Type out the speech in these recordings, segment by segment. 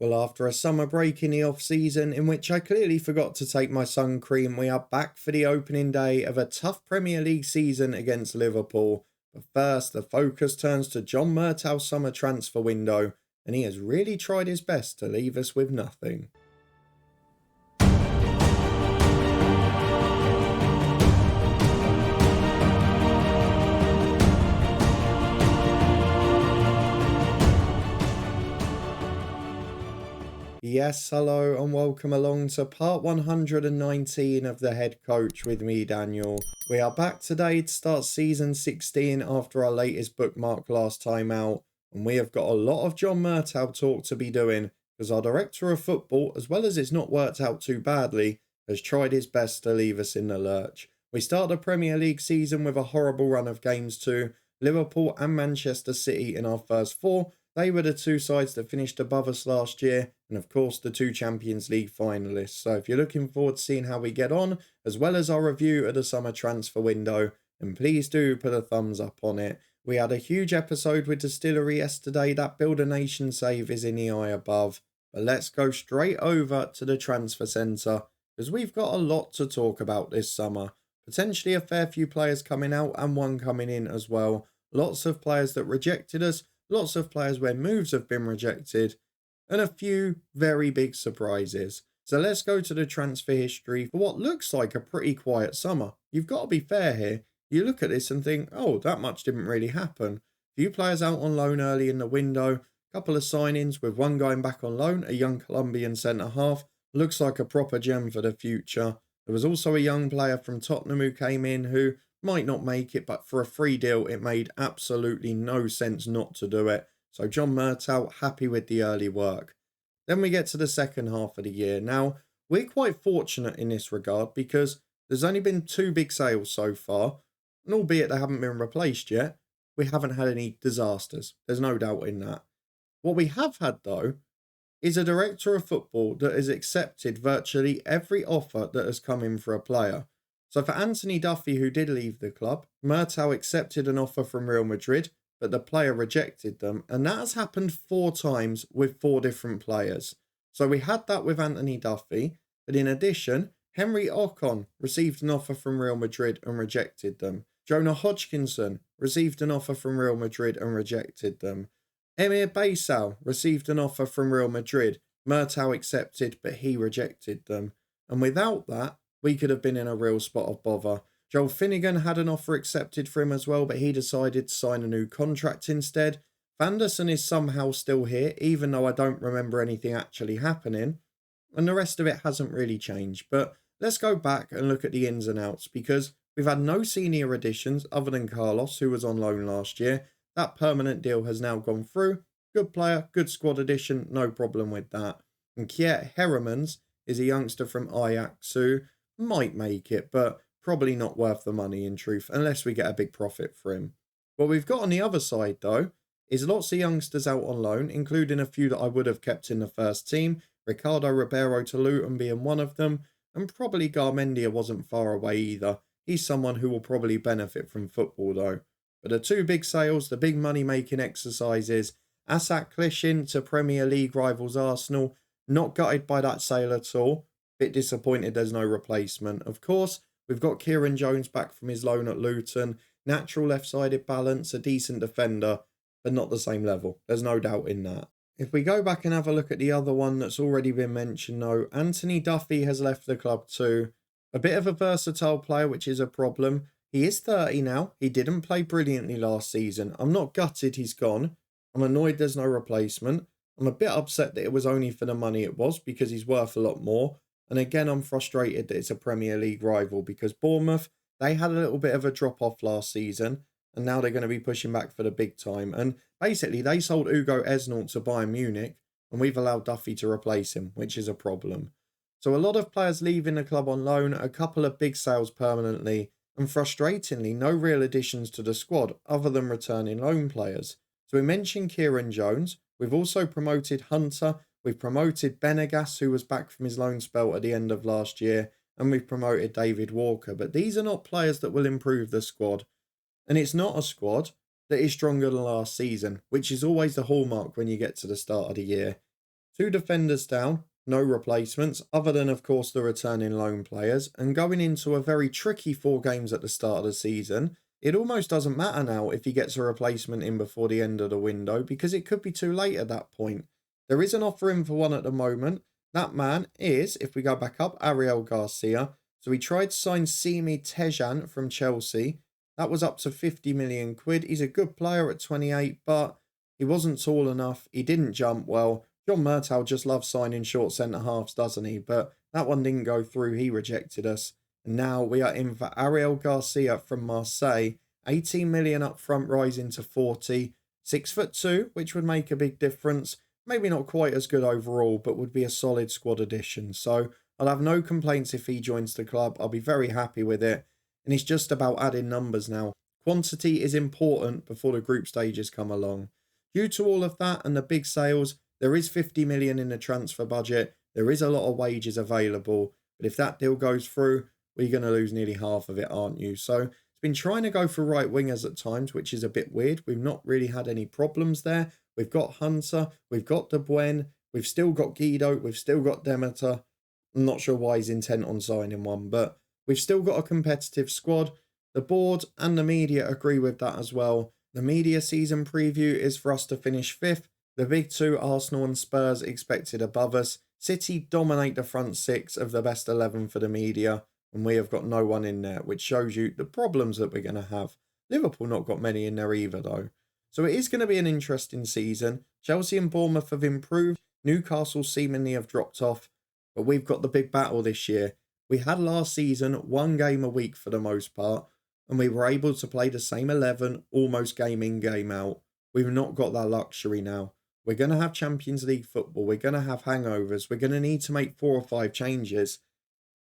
Well, after a summer break in the off season, in which I clearly forgot to take my sun cream, we are back for the opening day of a tough Premier League season against Liverpool. But first, the focus turns to John Murtaugh's summer transfer window, and he has really tried his best to leave us with nothing. Yes, hello and welcome along to part 119 of the Head Coach with me, Daniel. We are back today to start season 16 after our latest bookmark last time out, and we have got a lot of John Murtaugh talk to be doing because our director of football, as well as it's not worked out too badly, has tried his best to leave us in the lurch. We start the Premier League season with a horrible run of games to Liverpool and Manchester City in our first four. They were the two sides that finished above us last year, and of course the two Champions League finalists. So if you're looking forward to seeing how we get on, as well as our review of the summer transfer window, then please do put a thumbs up on it. We had a huge episode with Distillery yesterday. That Build a Nation save is in the eye above. But let's go straight over to the transfer centre, because we've got a lot to talk about this summer. Potentially a fair few players coming out and one coming in as well. Lots of players that rejected us. Lots of players where moves have been rejected, and a few very big surprises. So let's go to the transfer history for what looks like a pretty quiet summer. You've got to be fair here. You look at this and think, oh, that much didn't really happen. Few players out on loan early in the window, couple of signings with one going back on loan, a young Colombian centre-half. Looks like a proper gem for the future. There was also a young player from Tottenham who came in who might not make it, but for a free deal, it made absolutely no sense not to do it. So John Murtaugh, happy with the early work. Then we get to the second half of the year. Now, we're quite fortunate in this regard because there's only been two big sales so far, and albeit they haven't been replaced yet, we haven't had any disasters. There's no doubt in that. What we have had, though, is a director of football that has accepted virtually every offer that has come in for a player. So for Anthony Duffy, who did leave the club, Murtaugh accepted an offer from Real Madrid, but the player rejected them. And that has happened 4 times with 4 different players. So we had that with Anthony Duffy, but in addition, Henry Ocon received an offer from Real Madrid and rejected them. Jonah Hodgkinson received an offer from Real Madrid and rejected them. Emir Baysal received an offer from Real Madrid. Murtaugh accepted, but he rejected them. And without that, we could have been in a real spot of bother. Joel Finnegan had an offer accepted for him as well, but he decided to sign a new contract instead. Vanderson is somehow still here, even though I don't remember anything actually happening. And the rest of it hasn't really changed. But let's go back and look at the ins and outs, because we've had no senior additions other than Carlos, who was on loan last year. That permanent deal has now gone through. Good player, good squad addition, no problem with that. And Kiet Heremans is a youngster from Ajax who might make it, but probably not worth the money in truth, unless we get a big profit for him. What we've got on the other side, though, is lots of youngsters out on loan, including a few that I would have kept in the first team, Ricardo Ribeiro to Luton being one of them, and probably Garmendia wasn't far away either. He's someone who will probably benefit from football, though. But the two big sales, the big money-making exercises, Asat Klishin to Premier League rivals Arsenal, not gutted by that sale at all. Bit disappointed there's no replacement. Of course, we've got Kieran Jones back from his loan at Luton. Natural left-sided balance, a decent defender, but not the same level. There's no doubt in that. If we go back and have a look at the other one that's already been mentioned, though, Anthony Duffy has left the club too. A bit of a versatile player, which is a problem. He is 30 now. He didn't play brilliantly last season. I'm not gutted he's gone. I'm annoyed there's no replacement. I'm a bit upset that it was only for the money it was, because he's worth a lot more. And again, I'm frustrated that it's a Premier League rival, because Bournemouth, they had a little bit of a drop-off last season, and now they're going to be pushing back for the big time. And basically, they sold Ugo Esnalt to Bayern Munich, and we've allowed Duffy to replace him, which is a problem. So a lot of players leaving the club on loan, a couple of big sales permanently, and frustratingly, no real additions to the squad other than returning loan players. So we mentioned Kieran Jones. We've also promoted Hunter. We've promoted Benegas, who was back from his loan spell at the end of last year, and we've promoted David Walker. But these are not players that will improve the squad. And it's not a squad that is stronger than last season, which is always the hallmark when you get to the start of the year. 2 defenders down, no replacements, other than, of course, the returning loan players, and going into a very tricky 4 games at the start of the season. It almost doesn't matter now if he gets a replacement in before the end of the window, because it could be too late at that point. There is an offer in for one at the moment. That man is, if we go back up, Ariel Garcia. So he tried to sign Simi Tejan from Chelsea. That was up to 50 million quid. He's a good player at 28, but he wasn't tall enough. He didn't jump well. John Murtow just loves signing short centre-halves, doesn't he? But that one didn't go through. He rejected us. And now we are in for Ariel Garcia from Marseille. 18 million up front, rising to 40. 6'2", which would make a big difference. Maybe not quite as good overall, but would be a solid squad addition. So I'll have no complaints if he joins the club. I'll be very happy with it. And it's just about adding numbers now. Quantity is important before the group stages come along. Due to all of that and the big sales, there is 50 million in the transfer budget. There is a lot of wages available. But if that deal goes through, we're going to lose nearly half of it, aren't you? So it's been trying to go for right wingers at times, which is a bit weird. We've not really had any problems there. We've got Hunter, we've got De Buen, we've still got Guido, we've still got Demeter. I'm not sure why he's intent on signing one, but we've still got a competitive squad. The board and the media agree with that as well. The media season preview is for us to finish 5th. The big 2, Arsenal and Spurs, expected above us. City dominate the front 6 of the best 11 for the media, and we have got no one in there, which shows you the problems that we're going to have. Liverpool not got many in there either, though. So it is going to be an interesting season. Chelsea and Bournemouth have improved. Newcastle seemingly have dropped off. But we've got the big battle this year. We had last season 1 game a week for the most part, and we were able to play the same 11 almost game in, game out. We've not got that luxury now. We're going to have Champions League football. We're going to have hangovers. We're going to need to make 4 or 5 changes.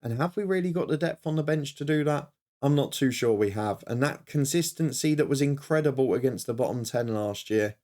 And have we really got the depth on the bench to do that? I'm not too sure we have. And that consistency that was incredible against the bottom 10 last year,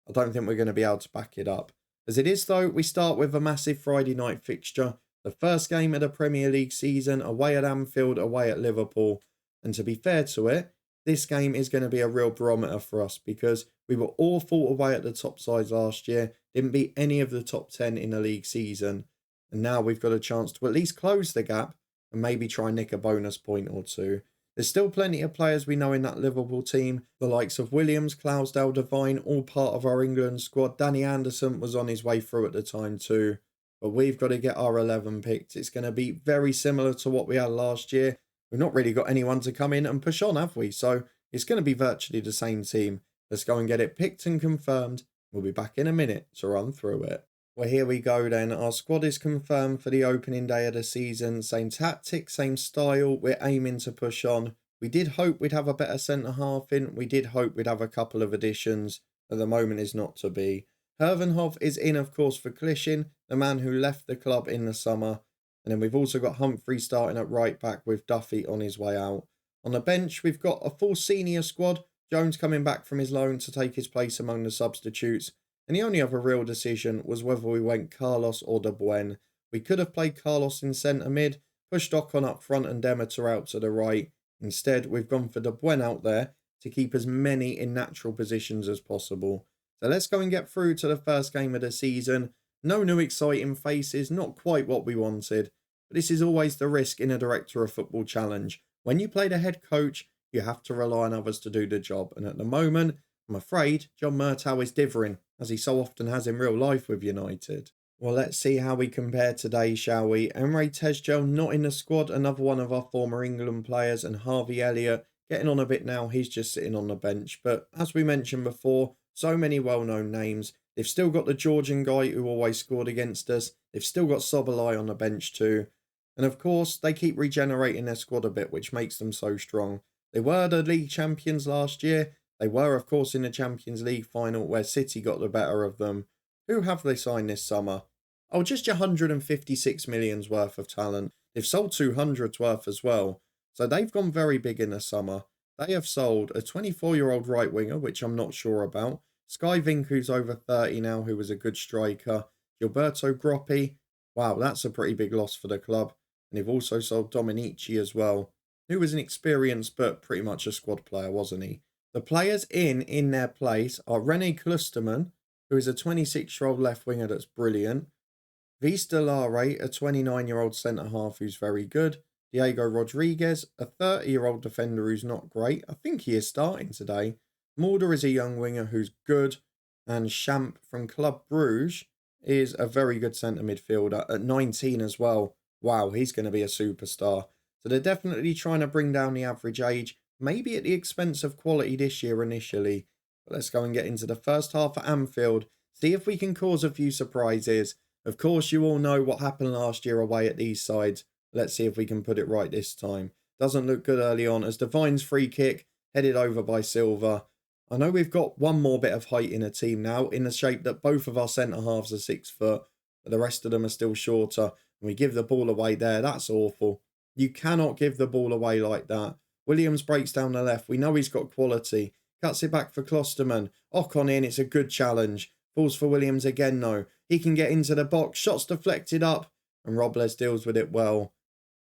I don't think we're going to be able to back it up. As it is though, we start with a massive Friday night fixture. The first game of the Premier League season, away at Anfield, away at Liverpool. And to be fair to it, this game is going to be a real barometer for us because we were awful away at the top sides last year. Didn't beat any of the top 10 in the league season. And now we've got a chance to at least close the gap and maybe try and nick a bonus point or 2. There's still plenty of players we know in that Liverpool team. The likes of Williams, Clousdale, Devine, all part of our England squad. Danny Anderson was on his way through at the time too. But we've got to get our 11 picked. It's going to be very similar to what we had last year. We've not really got anyone to come in and push on, have we? So it's going to be virtually the same team. Let's go and get it picked and confirmed. We'll be back in a minute to run through it. Well, here we go then. Our squad is confirmed for the opening day of the season. Same tactics, same style. We're aiming to push on. We did hope we'd have a better centre-half in. We did hope we'd have a couple of additions. At the moment is not to be. Hervenhoff is in, of course, for Clishin, the man who left the club in the summer. And then we've also got Humphrey starting at right back with Duffy on his way out. On the bench, we've got a full senior squad. Jones coming back from his loan to take his place among the substitutes. And the only other real decision was whether we went Carlos or De Buen. We could have played Carlos in centre mid, pushed Ocon up front and Demeter out to the right. Instead, we've gone for De Buen out there to keep as many in natural positions as possible. So let's go and get through to the first game of the season. No new exciting faces, not quite what we wanted. But this is always the risk in a Director of Football challenge. When you play the head coach, you have to rely on others to do the job. And at the moment, I'm afraid John Murtow is differing, as he so often has in real life with United. Well, let's see how we compare today, shall we? Emre Tezgel not in the squad, another one of our former England players, and Harvey Elliott getting on a bit now. He's just sitting on the bench. But as we mentioned before, so many well-known names. They've still got the Georgian guy who always scored against us. They've still got Sobolai on the bench too. And of course, they keep regenerating their squad a bit, which makes them so strong. They were the league champions last year. They were, of course, in the Champions League final where City got the better of them. Who have they signed this summer? Oh, just your 156 million's worth of talent. They've sold 200's worth as well. So they've gone very big in the summer. They have sold a 24-year-old right winger, which I'm not sure about. Sky Vink, who's over 30 now, who was a good striker. Gilberto Groppi. Wow, that's a pretty big loss for the club. And they've also sold Dominici as well, who was an experienced but pretty much a squad player, wasn't he? The players in their place are Rene Klusterman, who is a 26-year-old left winger that's brilliant. Vistalare, a 29-year-old centre-half who's very good. Diego Rodriguez, a 30-year-old defender who's not great. I think he is starting today. Mulder is a young winger who's good. And Champ from Club Bruges is a very good centre midfielder at 19 as well. Wow, he's going to be a superstar. So they're definitely trying to bring down the average age, maybe at the expense of quality this year initially. But let's go and get into the first half at Anfield, see if we can cause a few surprises. Of course, you all know what happened last year away at these sides. Let's see if we can put it right this time. Doesn't look good early on as Divine's free kick headed over by Silva. I know we've got one more bit of height in a team now, in the shape that both of our centre-halves are 6 foot, but the rest of them are still shorter. And we give the ball away there. That's awful. You cannot give the ball away like that. Williams breaks down the left. We know he's got quality. Cuts it back for Klosterman. Ocon in. It's a good challenge. Falls for Williams again, though. He can get into the box. Shots deflected up. And Robles deals with it well.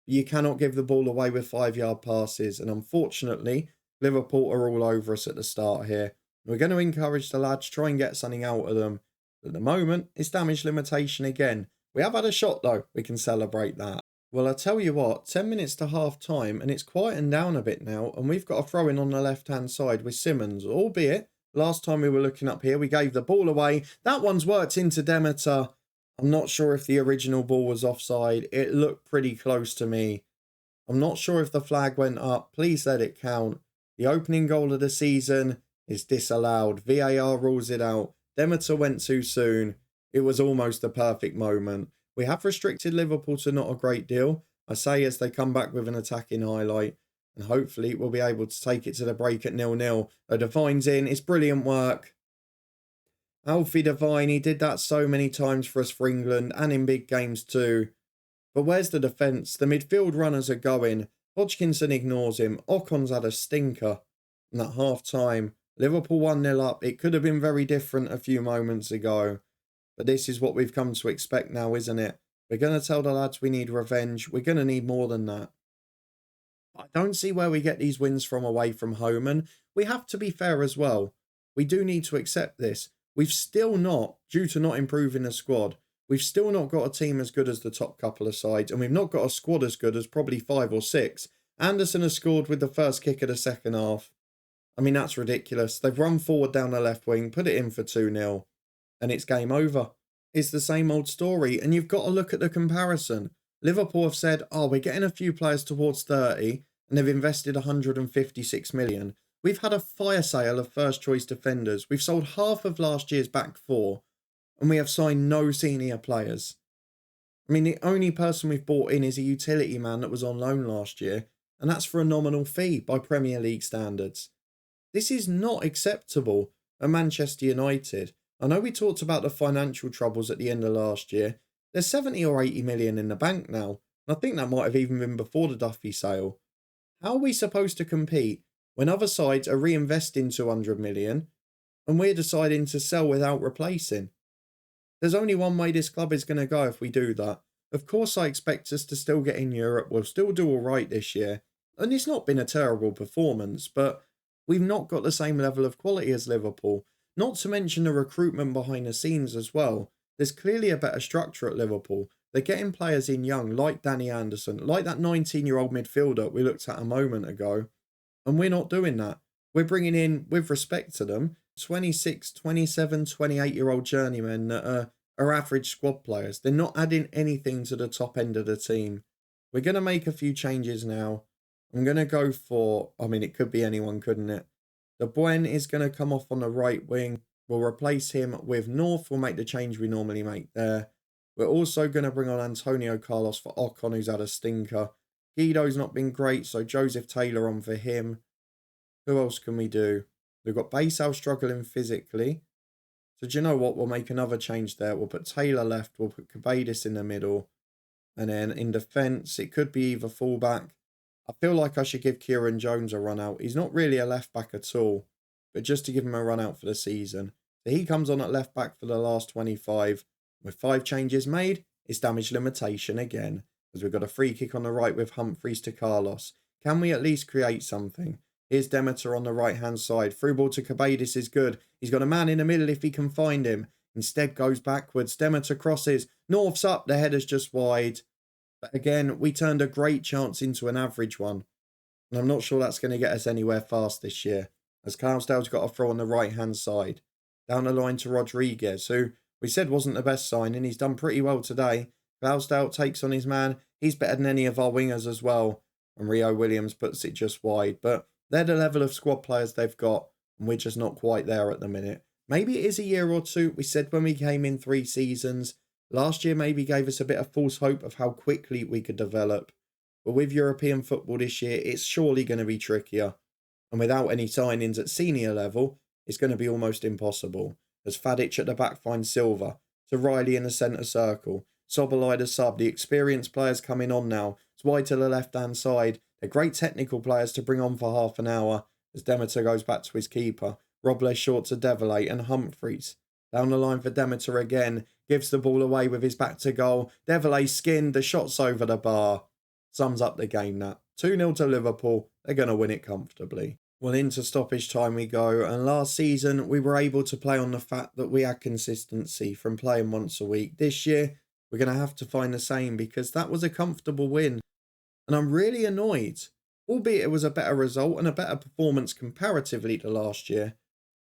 You cannot give the ball away with 5-yard passes. And unfortunately, Liverpool are all over us at the start here. We're going to encourage the lads, try and get something out of them. At the moment, it's damage limitation again. We have had a shot though, we can celebrate that. Well, I tell you what, 10 minutes to half time and it's quietened down a bit now, and we've got a throw in on the left hand side with Simmons, albeit last time we were looking up here, we gave the ball away. That one's worked into Demeter. I'm not sure if the original ball was offside. It looked pretty close to me. I'm not sure if the flag went up. Please let it count. The opening goal of the season is disallowed. VAR rules it out. Demeter went too soon. It was almost a perfect moment. We have restricted Liverpool to not a great deal, I say, as they come back with an attacking highlight. And hopefully we'll be able to take it to the break at 0-0. Divine's in. It's brilliant work. Alfie Divine, he did that so many times for us for England and in big games too. But where's the defence? The midfield runners are going. Hodgkinson ignores him. Ocon's had a stinker. And at half-time, Liverpool 1-0 up. It could have been very different a few moments ago. But this is what we've come to expect now, isn't it? We're going to tell the lads we need revenge. We're going to need more than that. I don't see where we get these wins from away from home. And we have to be fair as well. We do need to accept this. We've still not, due to not improving the squad, we've still not got a team as good as the top couple of sides, and we've not got a squad as good as probably 5 or 6. Anderson has scored with the first kick of the second half. I mean, that's ridiculous. They've run forward down the left wing, put it in for 2-0, and it's game over. It's the same old story, and you've got to look at the comparison. Liverpool have said, oh, we're getting a few players towards 30, and they've invested 156 million. We've had a fire sale of first-choice defenders. We've sold half of last year's back 4, and we have signed no senior players. I mean, the only person we've bought in is a utility man that was on loan last year, and that's for a nominal fee by Premier League standards. This is not acceptable at Manchester United. I know we talked about the financial troubles at the end of last year. There's 70 or 80 million in the bank now, and I think that might have even been before the Duffy sale. How are we supposed to compete when other sides are reinvesting 200 million and we're deciding to sell without replacing? There's only one way this club is going to go if we do that. Of course, I expect us to still get in Europe. We'll still do all right this year. And it's not been a terrible performance, but we've not got the same level of quality as Liverpool. Not to mention the recruitment behind the scenes as well. There's clearly a better structure at Liverpool. They're getting players in young, like Danny Anderson, like that 19-year-old midfielder we looked at a moment ago. And we're not doing that. We're bringing in, with respect to them, 26, 27, 28-year-old journeymen that are average squad players. They're not adding anything to the top end of the team. We're going to make a few changes now. I'm going to go for, I mean, it could be anyone, couldn't it? De Bruyne is going to come off on the right wing. We'll replace him with North. We'll make the change we normally make there. We're also going to bring on Antonio Carlos for Ocon, who's had a stinker. Guido's not been great, so Joseph Taylor on for him. Who else can we do? We've got Baysal struggling physically. So do you know what? We'll make another change there. We'll put Taylor left. We'll put Cabadis in the middle. And then in defence, it could be either fullback. I feel like I should give Kieran Jones a run out. He's not really a left back at all, but just to give him a run out for the season. So he comes on at left back for the last 25. With 5 changes made, it's damage limitation again, as we've got a free kick on the right with Humphreys to Carlos. Can we at least create something? Here's Demeter on the right-hand side. Through ball to Cabadis is good. He's got a man in the middle if he can find him. Instead goes backwards. Demeter crosses. North's up. The header's just wide. But again, we turned a great chance into an average one. And I'm not sure that's going to get us anywhere fast this year, as Cloudesdale's got a throw on the right-hand side. Down the line to Rodriguez, who we said wasn't the best signing. He's done pretty well today. Cloudesdale takes on his man. He's better than any of our wingers as well. And Rio Williams puts it just wide. But they're the level of squad players they've got, and we're just not quite there at the minute. Maybe it is a year or two. We said when we came in 3 seasons. Last year maybe gave us a bit of false hope of how quickly we could develop. But with European football this year, it's surely going to be trickier. And without any signings at senior level, it's going to be almost impossible. As Fadic at the back finds Silva, to Riley in the centre circle. Sobolai the sub, the experienced players coming on now. It's wide to the left-hand side. They're great technical players to bring on for half an hour. As Demeter goes back to his keeper. Robles short to Develay and Humphreys. Down the line for Demeter again. Gives the ball away with his back to goal. Develay skinned, the shot's over the bar. Sums up the game that. 2-0 to Liverpool. They're going to win it comfortably. Well, into stoppage time we go. And last season, we were able to play on the fact that we had consistency from playing once a week. This year, we're going to have to find the same because that was a comfortable win. And I'm really annoyed. Albeit it was a better result and a better performance comparatively to last year.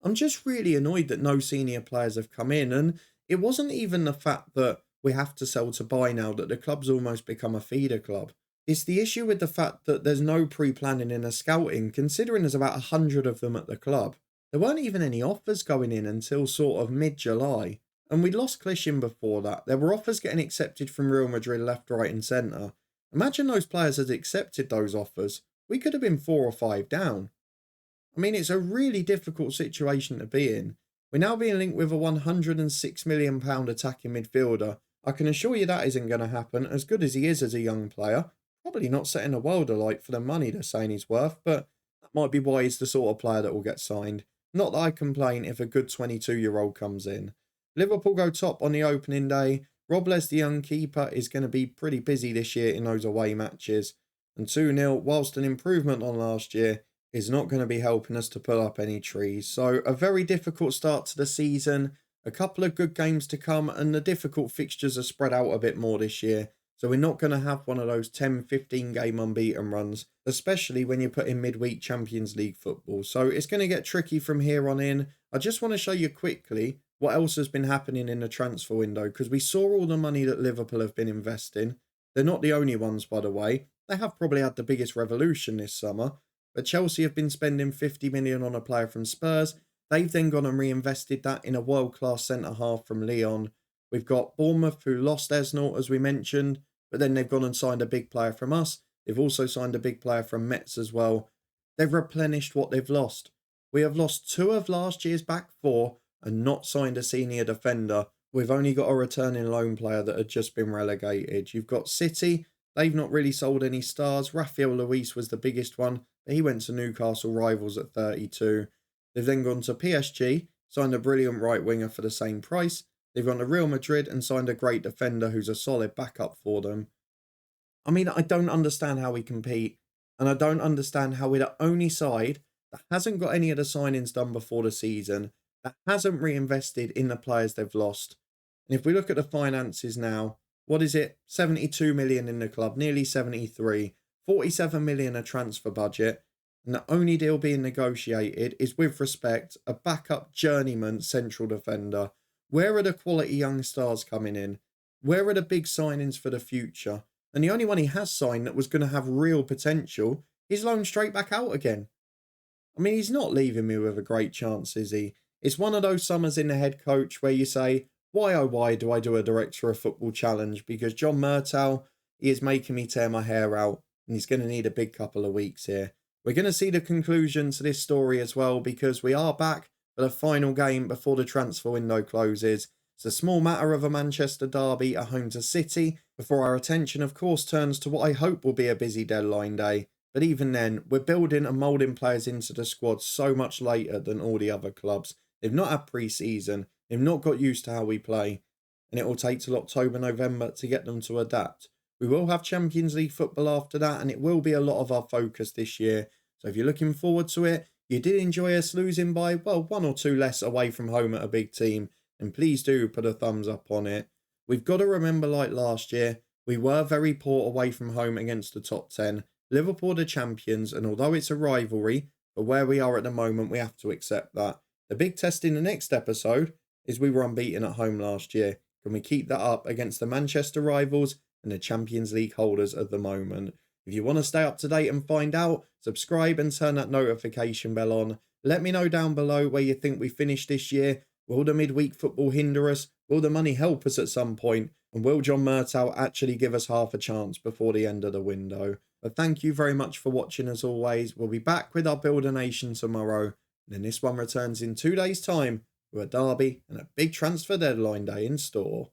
I'm just really annoyed that no senior players have come in. And it wasn't even the fact that we have to sell to buy now, that the club's almost become a feeder club. It's the issue with the fact that there's no pre-planning in a scouting, considering there's about 100 of them at the club. There weren't even any offers going in until sort of mid-July. And we'd lost Clichin before that. There were offers getting accepted from Real Madrid left, right and centre. Imagine those players had accepted those offers. We could have been 4 or 5 down. I mean, it's a really difficult situation to be in. We're now being linked with a £106 million attacking midfielder. I can assure you that isn't going to happen, as good as he is as a young player. Probably not setting the world alight for the money they're saying he's worth, but that might be why he's the sort of player that will get signed. Not that I complain if a good 22-year-old comes in. Liverpool go top on the opening day. Robles, the young keeper, is going to be pretty busy this year in those away matches. And 2-0, whilst an improvement on last year, is not going to be helping us to pull up any trees. So a very difficult start to the season. A couple of good games to come, and the difficult fixtures are spread out a bit more this year. So we're not going to have one of those 10-15 game unbeaten runs, especially when you put in midweek Champions League football. So it's going to get tricky from here on in. I just want to show you quickly what else has been happening in the transfer window, because we saw all the money that Liverpool have been investing. They're not the only ones, by the way. They have probably had the biggest revolution this summer. But Chelsea have been spending 50 million on a player from Spurs. They've then gone and reinvested that in a world-class centre-half from Lyon. We've got Bournemouth, who lost Esnault, as we mentioned, but then they've gone and signed a big player from us. They've also signed a big player from Metz as well. They've replenished what they've lost. We have lost 2 of last year's back 4 and not signed a senior defender. We've only got a returning loan player that had just been relegated. You've got City. They've not really sold any stars. Rafael Luis was the biggest one, but he went to Newcastle rivals at 32. They've then gone to PSG, signed a brilliant right winger for the same price. They've gone to Real Madrid and signed a great defender who's a solid backup for them. I mean, I don't understand how we compete, and I don't understand how we're the only side that hasn't got any of the signings done before the season, that hasn't reinvested in the players they've lost. And if we look at the finances now, what is it? 72 million in the club, nearly 73. 47 million a transfer budget. And the only deal being negotiated is, with respect, a backup journeyman central defender. Where are the quality young stars coming in? Where are the big signings for the future? And the only one he has signed that was going to have real potential, he's loaned straight back out again. I mean, he's not leaving me with a great chance, is he? It's one of those summers in the head coach where you say, why oh why do I do a director of football challenge? Because John Murtow, he is making me tear my hair out, and he's going to need a big couple of weeks here. We're going to see the conclusion to this story as well, because we are back for the final game before the transfer window closes. It's a small matter of a Manchester derby at home to City, before our attention of course turns to what I hope will be a busy deadline day. But even then, we're building and moulding players into the squad so much later than all the other clubs. They've not had pre-season, they've not got used to how we play, and it will take till October, November to get them to adapt. We will have Champions League football after that, and it will be a lot of our focus this year. So if you're looking forward to it, you did enjoy us losing by, well, 1 or 2 less away from home at a big team, then please do put a thumbs up on it. We've got to remember, like last year, we were very poor away from home against the top 10. Liverpool are champions, and although it's a rivalry, but where we are at the moment, we have to accept that. The big test in the next episode is we were unbeaten at home last year. Can we keep that up against the Manchester rivals and the Champions League holders at the moment? If you want to stay up to date and find out, subscribe and turn that notification bell on. Let me know down below where you think we finished this year. Will the midweek football hinder us? Will the money help us at some point? And will John Murtow actually give us half a chance before the end of the window? But thank you very much for watching as always. We'll be back with our Builder Nation tomorrow. And then this one returns in 2 days' time with a derby and a big transfer deadline day in store.